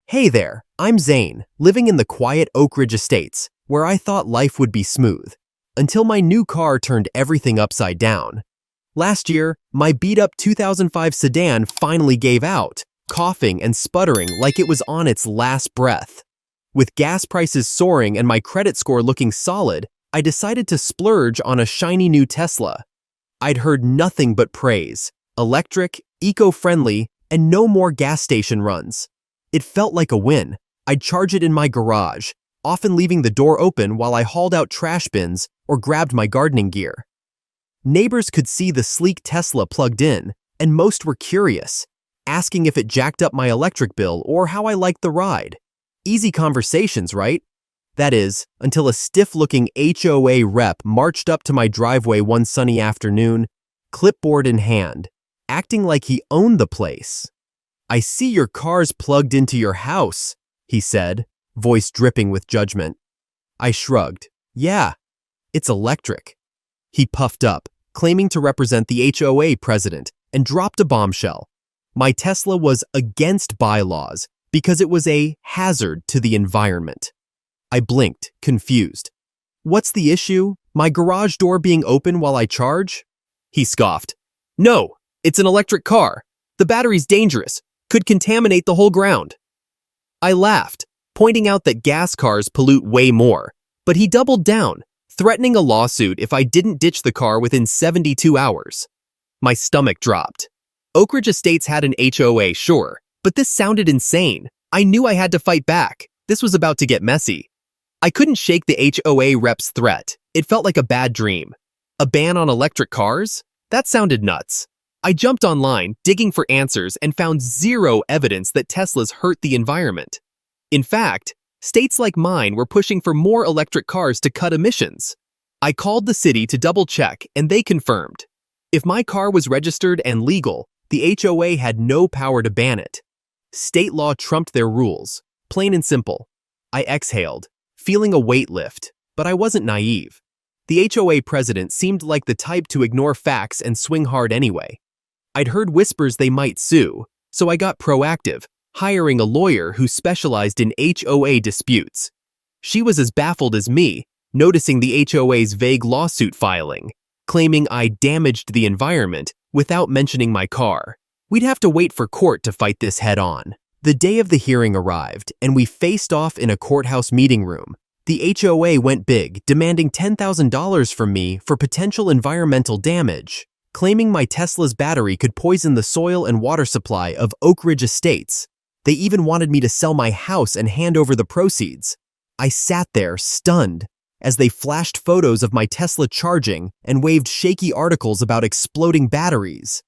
Hey there, I'm Zane, living in the quiet Oak Ridge Estates, where I thought life would be smooth, until my new car turned everything upside down. Last year, my beat-up 2005 sedan finally gave out, coughing and sputtering like it was on its last breath. With gas prices soaring and my credit score looking solid, I decided to splurge on a shiny new Tesla. I'd heard nothing but praise: electric, eco-friendly, and no more gas station runs. It felt like a win. I'd charge it in my garage, often leaving the door open while I hauled out trash bins or grabbed my gardening gear. Neighbors could see the sleek Tesla plugged in, and most were curious, asking if it jacked up my electric bill or how I liked the ride. Easy conversations, right? That is, until a stiff-looking HOA rep marched up to my driveway one sunny afternoon, clipboard in hand, acting like he owned the place. "I see your car's plugged into your house," he said, voice dripping with judgment. I shrugged. "Yeah, it's electric." He puffed up, claiming to represent the HOA president, and dropped a bombshell. My Tesla was against bylaws because it was a hazard to the environment. I blinked, confused. "What's the issue? My garage door being open while I charge?" He scoffed. "No, it's an electric car. The battery's dangerous. Could contaminate the whole ground." I laughed, pointing out that gas cars pollute way more, but he doubled down, threatening a lawsuit if I didn't ditch the car within 72 hours. My stomach dropped. Oak Ridge Estates had an HOA, sure, but this sounded insane. I knew I had to fight back. This was about to get messy. I couldn't shake the HOA rep's threat. It felt like a bad dream. A ban on electric cars? That sounded nuts. I jumped online, digging for answers, and found zero evidence that Teslas hurt the environment. In fact, states like mine were pushing for more electric cars to cut emissions. I called the city to double-check, and they confirmed. If my car was registered and legal, the HOA had no power to ban it. State law trumped their rules, plain and simple. I exhaled, feeling a weight lift, but I wasn't naive. The HOA president seemed like the type to ignore facts and swing hard anyway. I'd heard whispers they might sue, so I got proactive, hiring a lawyer who specialized in HOA disputes. She was as baffled as me, noticing the HOA's vague lawsuit filing, claiming I damaged the environment without mentioning my car. We'd have to wait for court to fight this head-on. The day of the hearing arrived, and we faced off in a courthouse meeting room. The HOA went big, demanding $10,000 from me for potential environmental damage, claiming my Tesla's battery could poison the soil and water supply of Oak Ridge Estates. They even wanted me to sell my house and hand over the proceeds. I sat there, stunned, as they flashed photos of my Tesla charging and waved shaky articles about exploding batteries.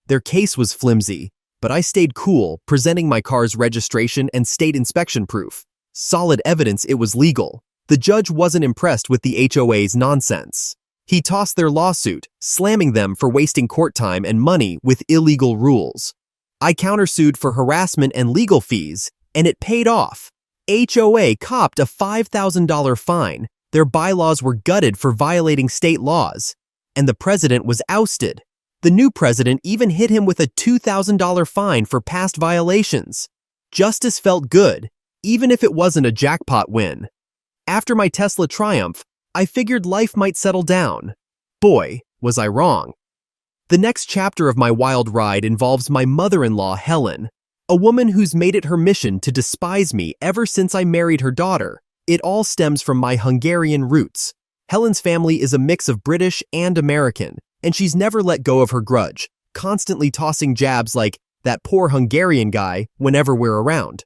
Their case was flimsy, but I stayed cool, presenting my car's registration and state inspection proof. Solid evidence it was legal. The judge wasn't impressed with the HOA's nonsense. He tossed their lawsuit, slamming them for wasting court time and money with illegal rules. I countersued for harassment and legal fees, and it paid off. HOA copped a $5,000 fine. Their bylaws were gutted for violating state laws, and the president was ousted. The new president even hit him with a $2,000 fine for past violations. Justice felt good, even if it wasn't a jackpot win. After my Tesla triumph, I figured life might settle down. Boy, was I wrong. The next chapter of my wild ride involves my mother-in-law, Helen, a woman who's made it her mission to despise me ever since I married her daughter. It all stems from my Hungarian roots. Helen's family is a mix of British and American, and she's never let go of her grudge, constantly tossing jabs like, "that poor Hungarian guy," whenever we're around.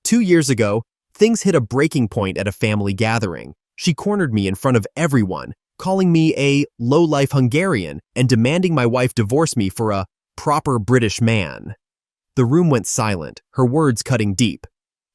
2 years ago, things hit a breaking point at a family gathering. She cornered me in front of everyone, calling me a low-life Hungarian and demanding my wife divorce me for a proper British man. The room went silent, her words cutting deep.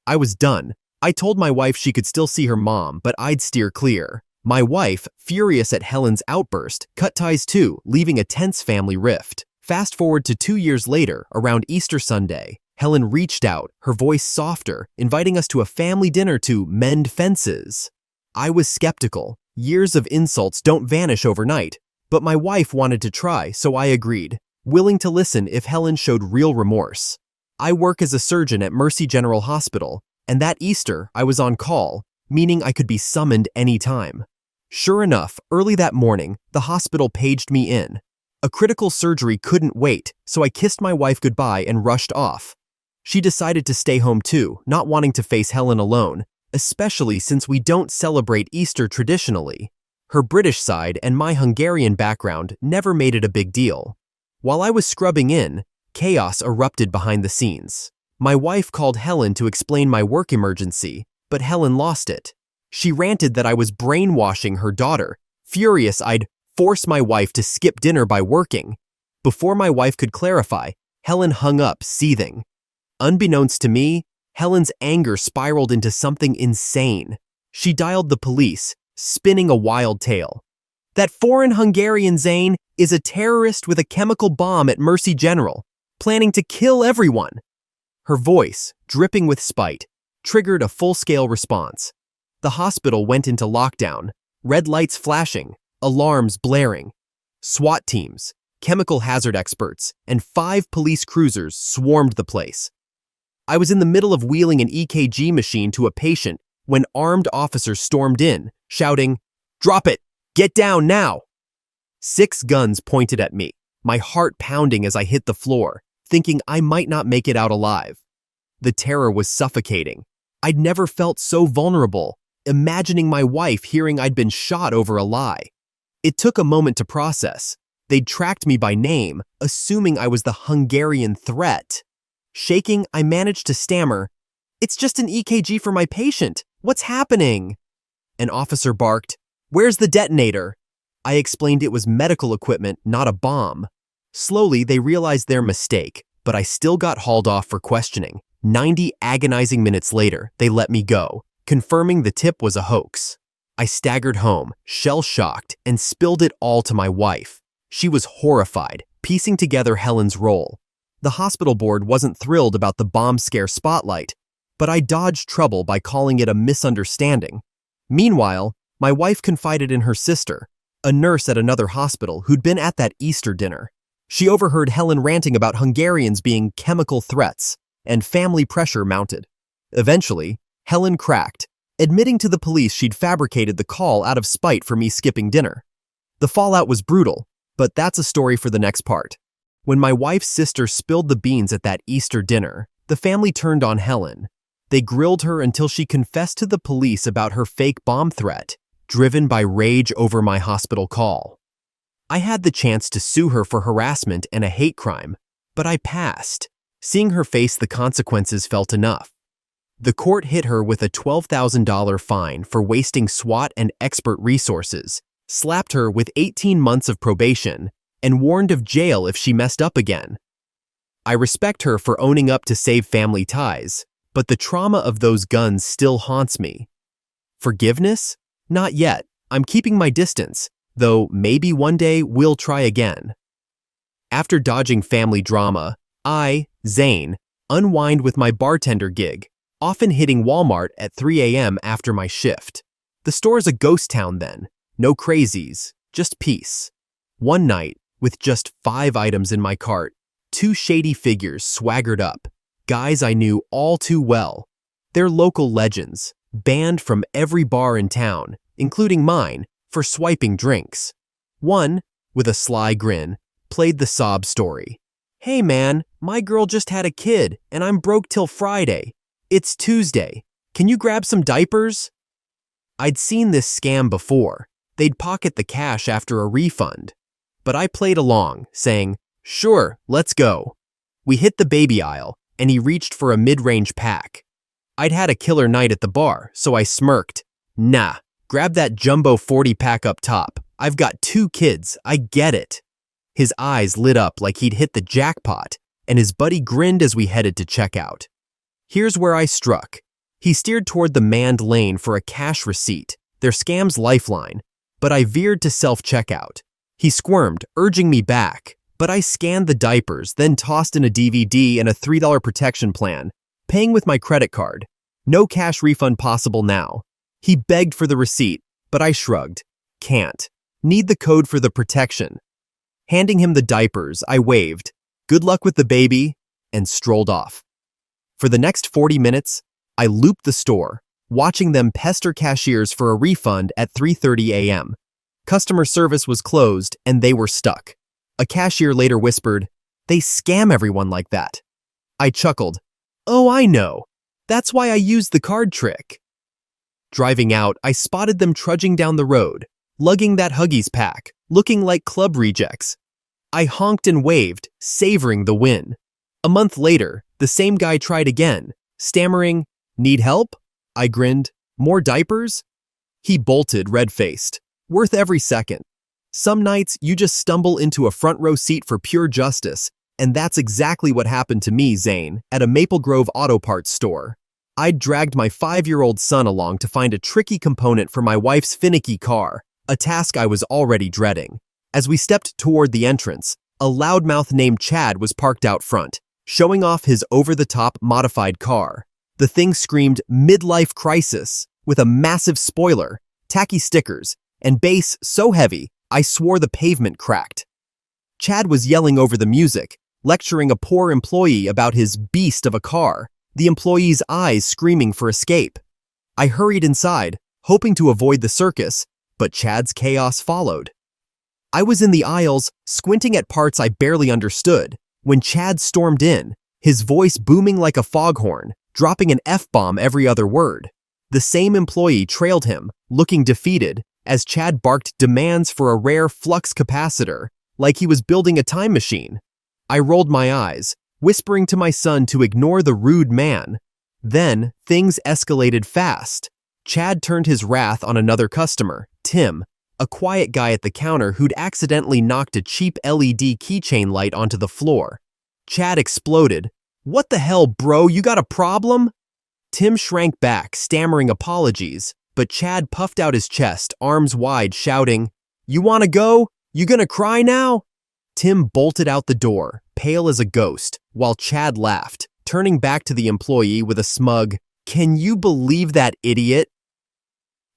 I was done. I told my wife she could still see her mom, but I'd steer clear. My wife, furious at Helen's outburst, cut ties too, leaving a tense family rift. Fast forward to 2 years later, around Easter Sunday, Helen reached out, her voice softer, inviting us to a family dinner to mend fences. I was skeptical. Years of insults don't vanish overnight, but my wife wanted to try, so I agreed, willing to listen if Helen showed real remorse. I work as a surgeon at Mercy General Hospital, and that Easter I was on call, meaning I could be summoned anytime. Sure enough, early that morning, the hospital paged me in. A critical surgery couldn't wait, so I kissed my wife goodbye and rushed off. She decided to stay home too, not wanting to face Helen alone, especially since we don't celebrate Easter traditionally. Her British side and my Hungarian background never made it a big deal. While I was scrubbing in, chaos erupted behind the scenes. My wife called Helen to explain my work emergency, but Helen lost it. She ranted that I was brainwashing her daughter, furious I'd force my wife to skip dinner by working. Before my wife could clarify, Helen hung up, seething. Unbeknownst to me, Helen's anger spiraled into something insane. She dialed the police, spinning a wild tale. That foreign Hungarian Zane is a terrorist with a chemical bomb at Mercy General, planning to kill everyone. Her voice, dripping with spite, triggered a full-scale response. The hospital went into lockdown, red lights flashing, alarms blaring. SWAT teams, chemical hazard experts, and 5 police cruisers swarmed the place. I was in the middle of wheeling an EKG machine to a patient when armed officers stormed in, shouting, "Drop it! Get down now!" 6 guns pointed at me, my heart pounding as I hit the floor, thinking I might not make it out alive. The terror was suffocating. I'd never felt so vulnerable, imagining my wife hearing I'd been shot over a lie. It took a moment to process. They'd tracked me by name, assuming I was the Hungarian threat. Shaking, I managed to stammer, "It's just an EKG for my patient. What's happening?" An officer barked, "Where's the detonator?" I explained it was medical equipment, not a bomb. Slowly, they realized their mistake, but I still got hauled off for questioning. 90 agonizing minutes later, they let me go, confirming the tip was a hoax. I staggered home, shell-shocked, and spilled it all to my wife. She was horrified, piecing together Helen's role. The hospital board wasn't thrilled about the bomb scare spotlight, but I dodged trouble by calling it a misunderstanding. Meanwhile, my wife confided in her sister, a nurse at another hospital who'd been at that Easter dinner. She overheard Helen ranting about Hungarians being chemical threats, and family pressure mounted. Eventually, Helen cracked, admitting to the police she'd fabricated the call out of spite for me skipping dinner. The fallout was brutal, but that's a story for the next part. When my wife's sister spilled the beans at that Easter dinner, the family turned on Helen. They grilled her until she confessed to the police about her fake bomb threat, driven by rage over my hospital call. I had the chance to sue her for harassment and a hate crime, but I passed. Seeing her face the consequences felt enough. The court hit her with a $12,000 fine for wasting SWAT and expert resources, slapped her with 18 months of probation, and warned of jail if she messed up again. I respect her for owning up to save family ties, but the trauma of those guns still haunts me. Forgiveness? Not yet. I'm keeping my distance, though maybe one day we'll try again. After dodging family drama, I, Zane, unwind with my bartender gig, often hitting Walmart at 3 a.m. after my shift. The store's a ghost town then, no crazies, just peace. One night, with just 5 items in my cart, 2 shady figures swaggered up, guys I knew all too well. They're local legends, banned from every bar in town, including mine, for swiping drinks. One, with a sly grin, played the sob story. "Hey man, my girl just had a kid, and I'm broke till Friday. It's Tuesday. Can you grab some diapers?" I'd seen this scam before. They'd pocket the cash after a refund. But I played along, saying, "Sure, let's go." We hit the baby aisle, and he reached for a mid-range pack. I'd had a killer night at the bar, so I smirked. "Nah, grab that jumbo 40-pack up top. I've got 2 kids, I get it." His eyes lit up like he'd hit the jackpot, and his buddy grinned as we headed to checkout. Here's where I struck. He steered toward the manned lane for a cash receipt, their scam's lifeline, but I veered to self-checkout. He squirmed, urging me back, but I scanned the diapers, then tossed in a DVD and a $3 protection plan, paying with my credit card. No cash refund possible now. He begged for the receipt, but I shrugged. Can't. Need the code for the protection. Handing him the diapers, I waved, "Good luck with the baby," and strolled off. For the next 40 minutes, I looped the store, watching them pester cashiers for a refund at 3:30 a.m. Customer service was closed and they were stuck. A cashier later whispered, "They scam everyone like that." I chuckled. "Oh, I know. That's why I used the card trick." Driving out, I spotted them trudging down the road, lugging that Huggies pack, looking like club rejects. I honked and waved, savoring the win. A month later, the same guy tried again, stammering, "Need help?" I grinned, "More diapers?" He bolted, red-faced. Worth every second. Some nights, you just stumble into a front row seat for pure justice, and that's exactly what happened to me, Zane, at a Maple Grove auto parts store. I'd dragged my 5-year-old son along to find a tricky component for my wife's finicky car, a task I was already dreading. As we stepped toward the entrance, a loudmouth named Chad was parked out front, showing off his over-the-top modified car. The thing screamed midlife crisis, with a massive spoiler, tacky stickers, and bass so heavy I swore the pavement cracked. Chad was yelling over the music, lecturing a poor employee about his beast of a car, the employee's eyes screaming for escape. I hurried inside, hoping to avoid the circus, but Chad's chaos followed. I was in the aisles, squinting at parts I barely understood, when Chad stormed in, his voice booming like a foghorn, dropping an F-bomb every other word. The same employee trailed him, looking defeated, as Chad barked demands for a rare flux capacitor, like he was building a time machine. I rolled my eyes, whispering to my son to ignore the rude man. Then, things escalated fast. Chad turned his wrath on another customer, Tim, a quiet guy at the counter who'd accidentally knocked a cheap LED keychain light onto the floor. Chad exploded. "What the hell, bro? You got a problem?" Tim shrank back, stammering apologies, but Chad puffed out his chest, arms wide, shouting, "You wanna go? You gonna cry now?" Tim bolted out the door, pale as a ghost, while Chad laughed, turning back to the employee with a smug, "Can you believe that idiot?"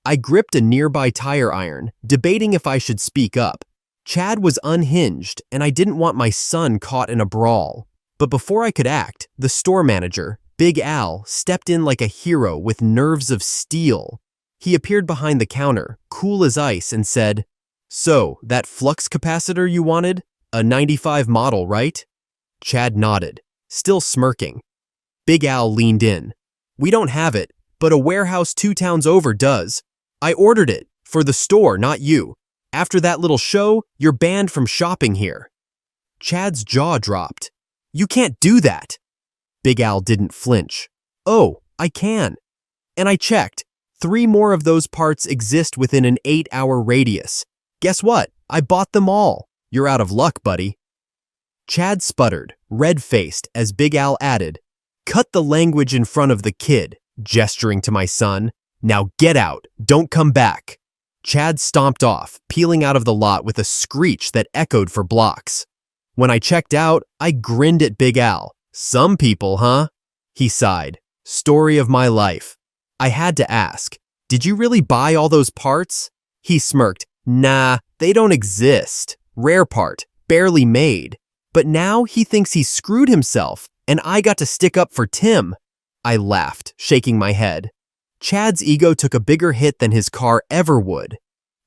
I gripped a nearby tire iron, debating if I should speak up. Chad was unhinged, and I didn't want my son caught in a brawl. But before I could act, the store manager, Big Al, stepped in like a hero with nerves of steel. He appeared behind the counter, cool as ice, and said, "So, that flux capacitor you wanted? A 95 model, right?" Chad nodded, still smirking. Big Al leaned in. "We don't have it, but a warehouse 2 towns over does. I ordered it, for the store, not you. After that little show, you're banned from shopping here." Chad's jaw dropped. "You can't do that." Big Al didn't flinch. "Oh, I can." And I checked. 3 more of those parts exist within an 8-hour radius. Guess what? I bought them all. You're out of luck, buddy. Chad sputtered, red-faced, as Big Al added, "Cut the language in front of the kid," gesturing to my son. "Now get out. Don't come back." Chad stomped off, peeling out of the lot with a screech that echoed for blocks. When I checked out, I grinned at Big Al. "Some people, huh?" He sighed. "Story of my life." I had to ask, "Did you really buy all those parts?" He smirked. "Nah, they don't exist. Rare part, barely made." But now he thinks he screwed himself, and I got to stick up for Tim. I laughed, shaking my head. Chad's ego took a bigger hit than his car ever would.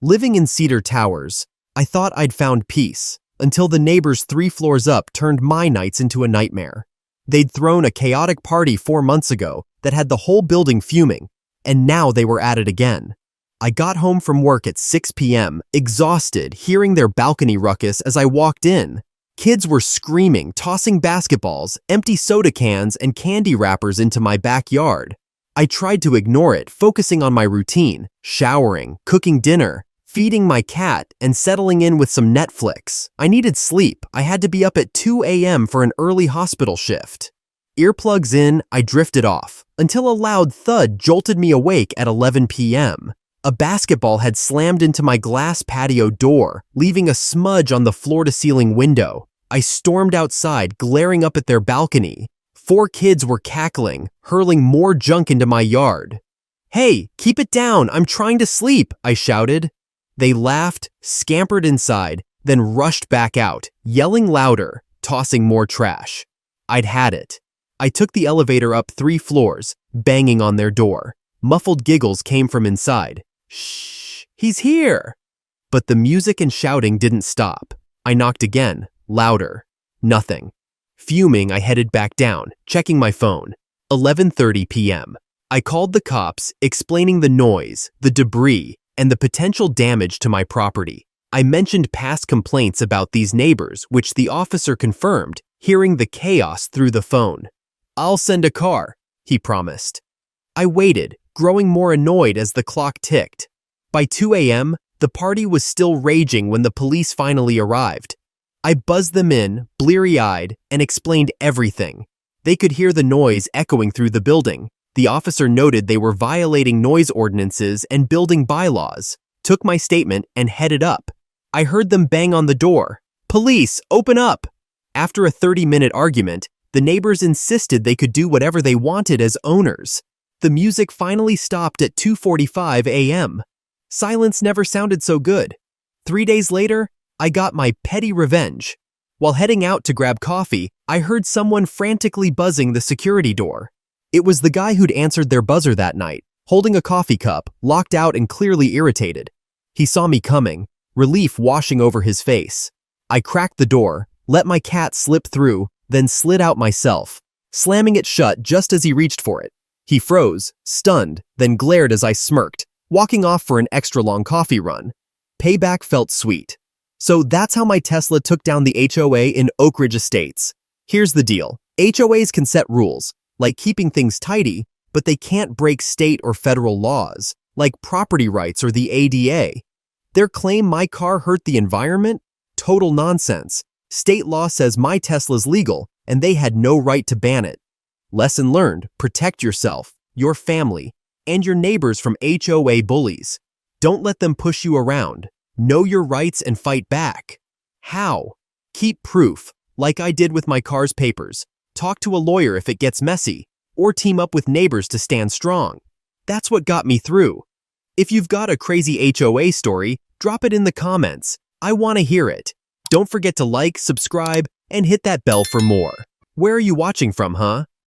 Living in Cedar Towers, I thought I'd found peace, until the neighbors 3 floors up turned my nights into a nightmare. They'd thrown a chaotic party 4 months ago that had the whole building fuming, and now they were at it again. I got home from work at 6 p.m., exhausted, hearing their balcony ruckus as I walked in. Kids were screaming, tossing basketballs, empty soda cans, and candy wrappers into my backyard. I tried to ignore it, focusing on my routine, showering, cooking dinner, feeding my cat, and settling in with some Netflix. I needed sleep. I had to be up at 2 a.m. for an early hospital shift. Earplugs in, I drifted off, until a loud thud jolted me awake at 11 p.m. A basketball had slammed into my glass patio door, leaving a smudge on the floor-to-ceiling window. I stormed outside, glaring up at their balcony. 4 kids were cackling, hurling more junk into my yard. "Hey, keep it down, I'm trying to sleep," I shouted. They laughed, scampered inside, then rushed back out, yelling louder, tossing more trash. I'd had it. I took the elevator up 3 floors, banging on their door. Muffled giggles came from inside. Shh, he's here! But the music and shouting didn't stop. I knocked again, louder. Nothing. Fuming, I headed back down, checking my phone. 11:30 p.m. I called the cops, explaining the noise, the debris, and the potential damage to my property. I mentioned past complaints about these neighbors, which the officer confirmed, hearing the chaos through the phone. "I'll send a car," he promised. I waited, growing more annoyed as the clock ticked. By 2 a.m., the party was still raging when the police finally arrived. I buzzed them in, bleary-eyed, and explained everything. They could hear the noise echoing through the building. The officer noted they were violating noise ordinances and building bylaws, took my statement, and headed up. I heard them bang on the door. "Police, open up!" After a 30-minute argument, the neighbors insisted they could do whatever they wanted as owners. The music finally stopped at 2:45 a.m. Silence never sounded so good. 3 days later, I got my petty revenge. While heading out to grab coffee, I heard someone frantically buzzing the security door. It was the guy who'd answered their buzzer that night, holding a coffee cup, locked out and clearly irritated. He saw me coming, relief washing over his face. I cracked the door, let my cat slip through, then slid out myself, slamming it shut just as he reached for it. He froze, stunned, then glared as I smirked, walking off for an extra-long coffee run. Payback felt sweet. So that's how my Tesla took down the HOA in Oak Ridge Estates. Here's the deal. HOAs can set rules, like keeping things tidy, but they can't break state or federal laws, like property rights or the ADA. Their claim my car hurt the environment? Total nonsense. State law says my Tesla's legal, and they had no right to ban it. Lesson learned: protect yourself, your family, and your neighbors from HOA bullies. Don't let them push you around. Know your rights and fight back. How? Keep proof, like I did with my car's papers. Talk to a lawyer if it gets messy, or team up with neighbors to stand strong. That's what got me through. If you've got a crazy HOA story, drop it in the comments. I want to hear it. Don't forget to like, subscribe, and hit that bell for more. Where are you watching from, huh?